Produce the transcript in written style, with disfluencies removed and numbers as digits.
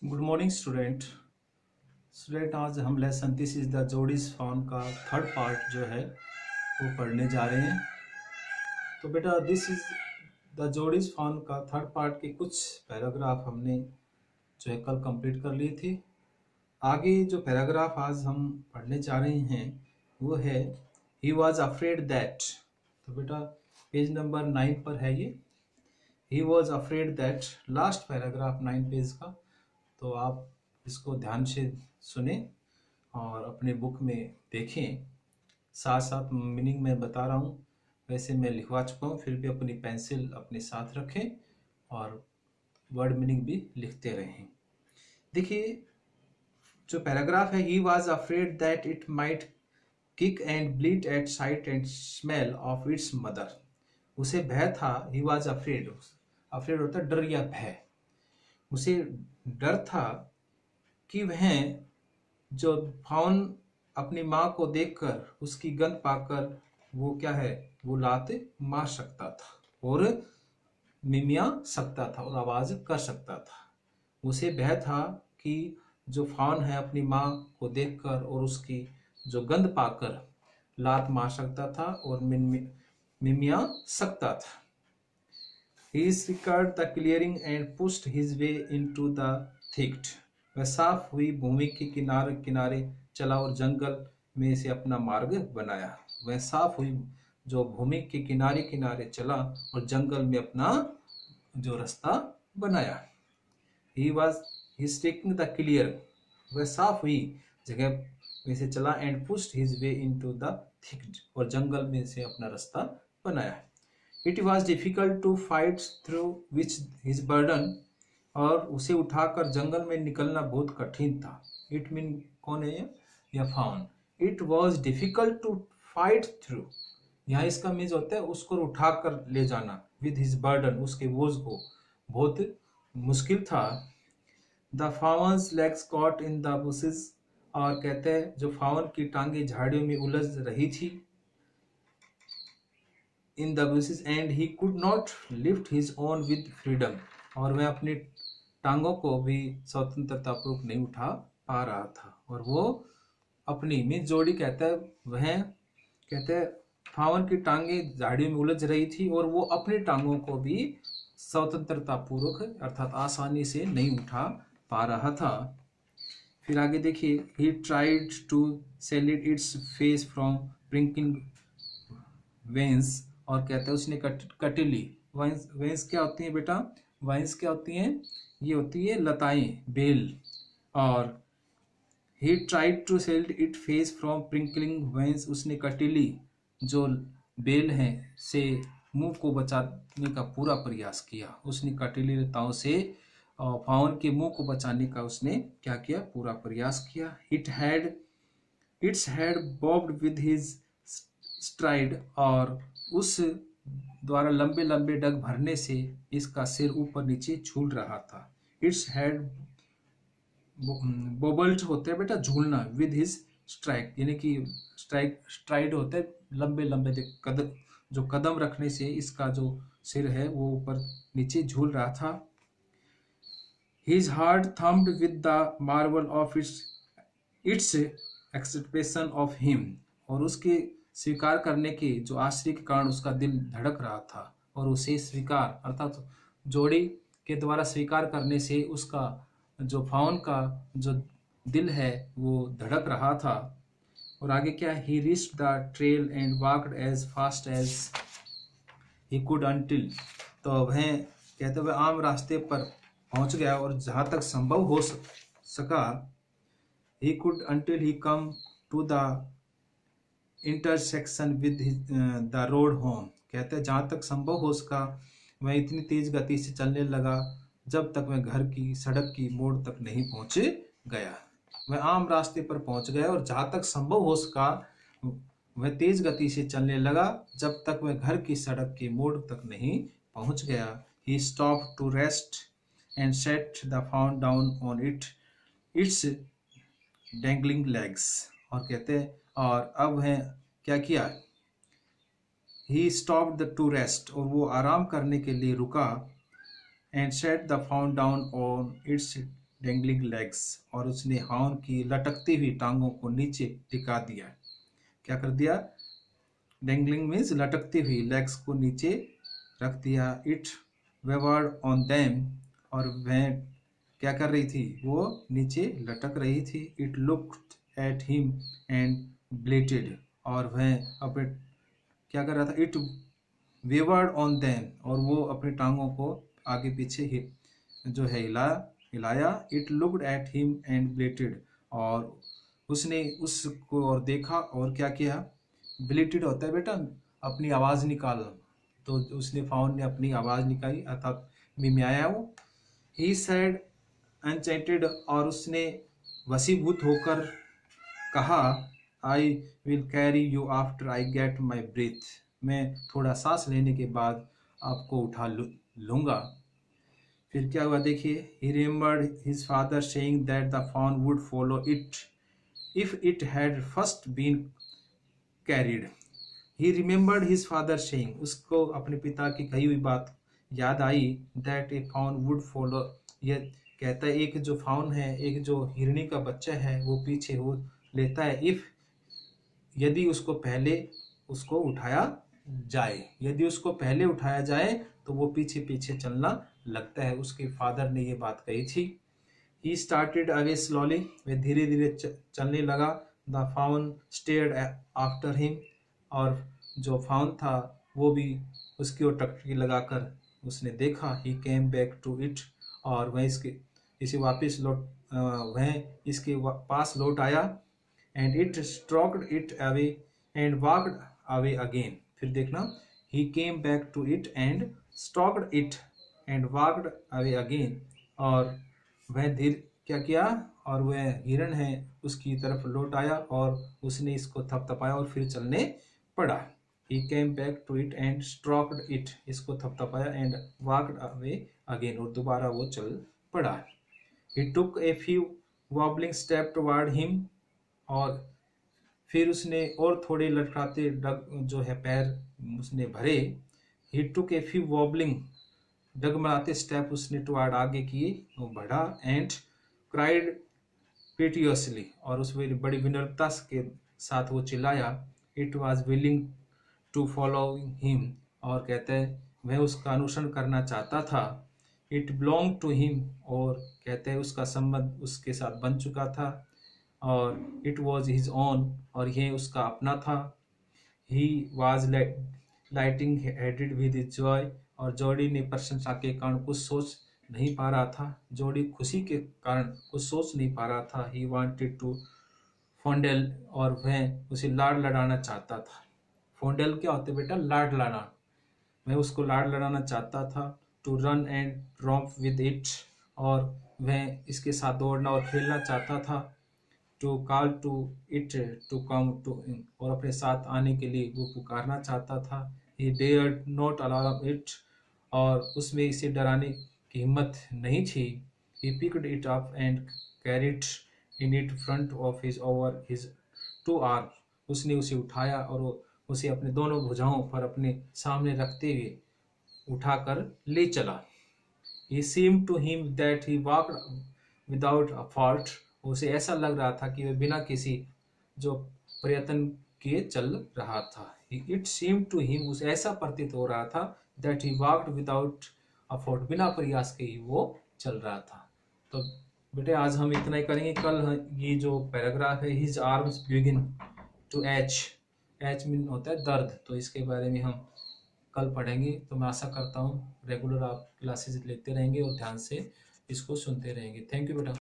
Good morning student. आज हम lesson this is the जोड़ीज found का थर्ड पार्ट जो है वो पढ़ने जा रहे हैं। तो बेटा दिस इज द जोड़ीज फाउंड का थर्ड पार्ट के कुछ पैराग्राफ हमने जो है कल कंप्लीट कर ली थी। आगे जो पैराग्राफ आज हम पढ़ने जा रहे हैं वो है ही वॉज अफ्रेड दैट। तो बेटा पेज नंबर 9 पर है ये। ही was afraid that, last paragraph 9 page का। तो आप इसको ध्यान से सुने और अपने बुक में देखें। साथ साथ मीनिंग मैं बता रहा हूँ, वैसे मैं लिखवा चुका हूँ, फिर भी अपनी पेंसिल अपने साथ रखें और वर्ड मीनिंग भी लिखते रहें। देखिए जो पैराग्राफ है, he was afraid that it might kick and bleed at sight and smell of its mother. उसे भय था, ही वॉज अफ्रेड, अफ्रेड होता है डर या भय। उसे डर था कि वह जो फाउन अपनी माँ को देखकर उसकी गंध पाकर वो क्या है, वो लात मार सकता था और मिमिया सकता था और आवाज कर सकता था। उसे भय था कि जो फाउन है अपनी माँ को देखकर और उसकी जो गंध पाकर लात मार सकता था और मिमिया सकता था। He secured the clearing and pushed his way into the thicket. वह साफ हुई भूमि के किनारे किनारे चला और जंगल में से अपना मार्ग बनाया। वह साफ हुई जो भूमि के किनारे किनारे चला और जंगल में अपना जो रास्ता बनाया। He was taking the clear. वह साफ हुई जगह में से चला and pushed his way into the thicket और जंगल में से अपना रास्ता बनाया। It was difficult to fight through which his burden, और उसे उठाकर जंगल में निकलना बहुत कठिन था। It mean कौन है या faun. It was difficult to fight through, यहाँ इसका मीन्स होता है उसको उठाकर ले जाना। With his burden, उसके बोझ को बहुत मुश्किल था। The fawn's legs caught in the bushes, और कहते हैं जो फाउन की टांगे झाड़ियों में उलझ रही थी। In the bushes and he could not lift his own with freedom, और वह अपनी टांगों को भी स्वतंत्रता पूर्वक नहीं उठा पा रहा था। और वो अपनी मिस जोड़ी कहता है, वह कहते हैं फावन की टांगे झाड़ियों में उलझ रही थी और वो अपनी टांगों को भी स्वतंत्रता पूर्वक अर्थात आसानी से नहीं उठा पा रहा था। फिर आगे देखिए, he tried to shield its face from prickling veins, और कहते हैं उसने कटिली वेंस क्या होती है बेटा, वेंस क्या होती हैं, ये होती है लताएं, बेल। और he tried to shield its face from prickling veins, उसने कटिली जो बेल हैं से मुंह को बचाने का पूरा प्रयास किया। उसने कटिली लताओं से फाउन के मुंह को बचाने का उसने क्या किया, पूरा प्रयास किया। Its head bobbed with his stride, और उस द्वारा लंबे लंबे डग भरने से इसका सिर ऊपर नीचे झूल रहा था। इट्स हेड बोबल्ड होते हैं बेटा झूलना, विद हिज स्ट्राइक, यानी कि स्ट्राइड होते हैं लंबे लंबे कदम, जो कदम रखने से इसका जो सिर है वो ऊपर नीचे झूल रहा था। His heart thumped with the marvel of its expectation of him, और उसके स्वीकार करने के जो आश्चर्य के कारण उसका दिल धड़क रहा था। और उसे स्वीकार अर्थात जोड़ी के द्वारा स्वीकार करने से उसका जो फाउन का जो दिल है वो धड़क रहा था। और आगे क्या, he reached the trail and walked as fast as he could until, तो वह कहते हुए आम रास्ते पर पहुंच गया और जहां तक संभव हो सका। He could until he come to the intersection with the road home, कहते हैं जहाँ तक संभव हो सका वह इतनी तेज गति से चलने लगा जब तक वह घर की सड़क की मोड़ तक नहीं पहुंच गया। वह आम रास्ते पर पहुंच गया और जहाँ तक संभव हो सका वह तेज गति से चलने लगा जब तक वह घर की सड़क की मोड़ तक नहीं पहुंच गया। He stop to rest and set the fawn down on its dangling legs, और कहते हैं और अब वह क्या किया, he stopped the to rest, और वो आराम करने के लिए रुका। And set the fawn down on its dangling legs, और उसने हाउन की लटकती हुई टांगों को नीचे टिका दिया। क्या कर दिया? डेंगलिंग मीन्स लटकती हुई, लेग्स को नीचे रख दिया। इट वेवर्ड ऑन देम, और वह क्या कर रही थी? वो नीचे लटक रही थी। It looked at him and bleated, और वह अपने क्या कर रहा था? इट वेवर्ड ऑन देम, और वो अपनी टांगों को आगे पीछे ही जो है हिलाया। It looked at him and bleated, और उसने उसको और देखा और क्या किया? ब्लेटेड होता है बेटा अपनी आवाज़ निकालना, तो उसने फाउन ने अपनी आवाज़ निकाली अर्थात मिमियाया वो। ही सैड अनचेंटेड, और उसने वशीभूत होकर कहा, I will carry you after I get my breath, मैं थोड़ा सांस लेने के बाद आपको उठा लूँगा। फिर क्या हुआ देखिए, he remembered his father saying that the fawn would follow it if it had first been carried. He remembered his father saying, उसको अपने पिता की कही हुई बात याद आई। That a fawn would follow, यह कहता है एक जो फाउन है, एक जो हिरनी का बच्चा है, वो पीछे हो लेता है इफ, यदि उसको पहले उसको उठाया जाए। यदि उसको पहले उठाया जाए तो वो पीछे पीछे चलना लगता है। उसके फादर ने ये बात कही थी। ही स्टार्टेड अवे स्लोली, वह धीरे धीरे चलने लगा। The faun stared after him, और जो फाउन था वो भी उसकी ओर टकटकी लगाकर उसने देखा। He came back to it, और वह इसे वापस वह इसके पास लौट आया। And it stroked it away and walked away again. फिर देखना, he came back to it and stroked it and walked away again, और वह क्या किया? और वह हिरण है उसकी तरफ लौट आया और उसने इसको थपथपाया और फिर चलने पड़ा। He came back to it and stroked it, इसको थपथपाया एंड वॉक्ड अवे अगेन, और दोबारा वो चल पड़ा। He took a few wobbling step toward him, और फिर उसने और थोड़े लटकाते जो है पैर उसने भरे। ही took a few wobbling, डगमगाते step उसने टुवर्ड आगे किए, वो बढ़ा। एंड क्राइड पिटियसली, और उस बड़ी विनम्रता के साथ वो चिल्लाया। It was willing to follow him, और कहते हैं वह उसका अनुसरण करना चाहता था। इट बिलोंग टू हिम, और कहते हैं उसका संबंध उसके साथ बन चुका था, और इट वॉज हिज ओन, और यह उसका अपना था। He was lighting headed with Joy, और जोड़ी ने प्रशंसा के कारण कुछ सोच नहीं पा रहा था। जोड़ी खुशी के कारण कुछ सोच नहीं पा रहा था। ही वांटेड टू फोंडेल, और वह उसे लाड लड़ाना चाहता था। फोंडेल क्या होते बेटा? लाड लड़ाना। मैं उसको लाड लड़ाना चाहता था। To run and romp with it, और वह इसके साथ दौड़ना और खेलना चाहता था। To call to it to come to, और अपने साथ आने के लिए वो पुकारना चाहता था। He dared not alarm it, और उसमें इसे डराने की हिम्मत नहीं थी। He picked it up and carried in it front of his over his two arm, उसने उसे उठाया और उसे अपने दोनों भुजाओं पर अपने सामने रखते हुए उठाकर ले चला। He seemed to him that he walked without a fault, उसे ऐसा लग रहा था कि वह बिना किसी जो प्रयत्न किए चल रहा था। It seemed to him, उसे ऐसा प्रतीत हो रहा था that he walked without a fault, बिना प्रयास के ही वो चल रहा था। तो बेटे आज हम इतना ही करेंगे। कल ये जो पैराग्राफ है, his arms begin to ache, H mean होता है दर्द, तो इसके बारे में हम कल पढ़ेंगे। तो मैं आशा करता हूँ रेगुलर आप क्लासेस लेते रहेंगे और ध्यान से इसको सुनते रहेंगे। थैंक यू बेटा।